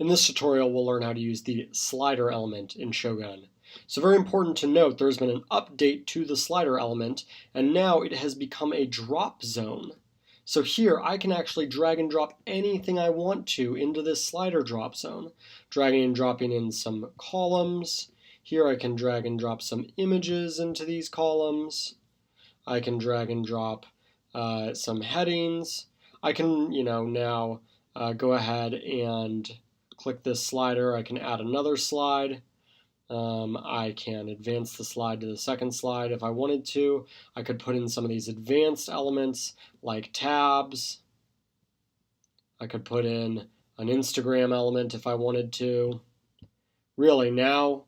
In this tutorial, we'll learn how to use the slider element in Shogun. So very important to note, there's been an update to the slider element, and now it has become a drop zone. So here, I can actually drag and drop anything I want to into this slider drop zone. Dragging and dropping in some columns. Here I can drag and drop some images into these columns. I can drag and drop some headings. I can, now go ahead and click this slider. I can add another slide. I can advance the slide to the second slide if I wanted to. I could put in some of these advanced elements like tabs. I could put in an Instagram element if I wanted to. Really, now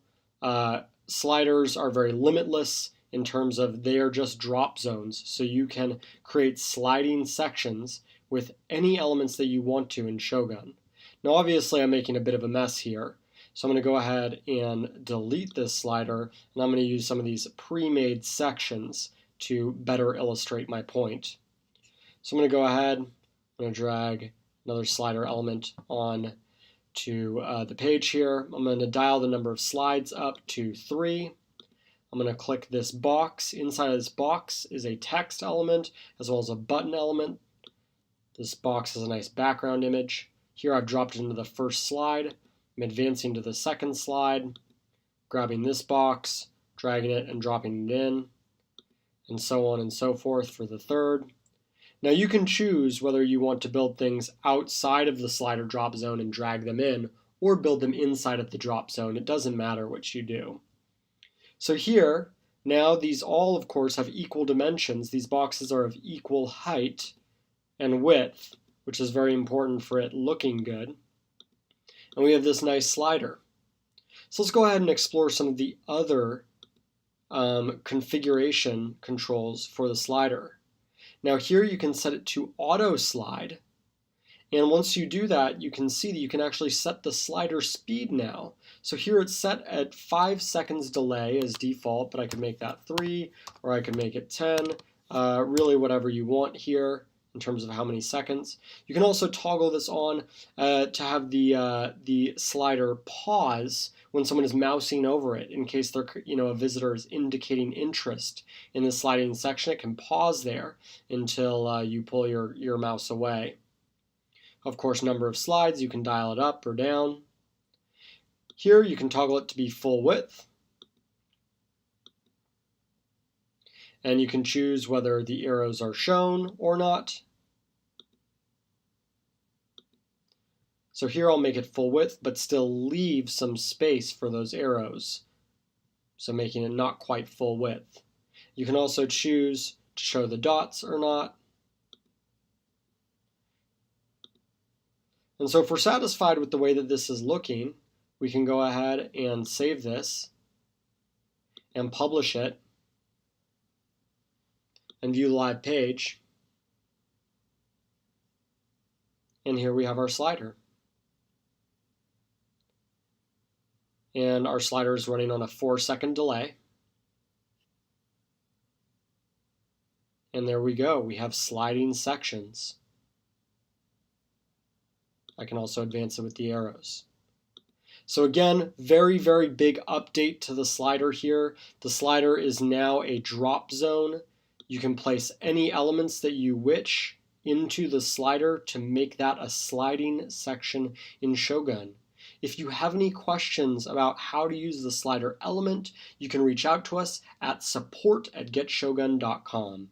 sliders are very limitless in terms of they are just drop zones. So you can create sliding sections with any elements that you want to in Shogun. Now obviously I'm making a bit of a mess here. So I'm going to go ahead and delete this slider, and I'm going to use some of these pre-made sections to better illustrate my point. So I'm going to go ahead, I'm going to drag another slider element on to the page here. I'm going to dial the number of slides up to 3. I'm going to click this box. Inside of this box is a text element as well as a button element. This box has a nice background image. Here I've dropped it into the first slide. I'm advancing to the second slide, grabbing this box, dragging it and dropping it in, and so on and so forth for the third. Now you can choose whether you want to build things outside of the slider drop zone and drag them in, or build them inside of the drop zone. It doesn't matter what you do. So here, now these all, of course, have equal dimensions. These boxes are of equal height and width, which is very important for it looking good. And we have this nice slider. So let's go ahead and explore some of the other configuration controls for the slider. Now here you can set it to auto slide. And once you do that, you can see that you can actually set the slider speed now. So here it's set at 5 seconds delay as default, but I could make that 3, or I could make it 10, really whatever you want here in terms of how many seconds. You can also toggle this on to have the slider pause when someone is mousing over it. In case they're, a visitor is indicating interest in the sliding section, it can pause there until you pull your mouse away. Of course, number of slides, you can dial it up or down. Here you can toggle it to be full width. And you can choose whether the arrows are shown or not. So here I'll make it full width, but still leave some space for those arrows. So making it not quite full width. You can also choose to show the dots or not. And so if we're satisfied with the way that this is looking, we can go ahead and save this and publish it and view the live page. And here we have our slider. And our slider is running on a 4-second delay. And there we go. We have sliding sections. I can also advance it with the arrows. So again, very, very big update to the slider here. The slider is now a drop zone. You can place any elements that you wish into the slider to make that a sliding section in Shogun. If you have any questions about how to use the slider element, you can reach out to us at support@getshogun.com.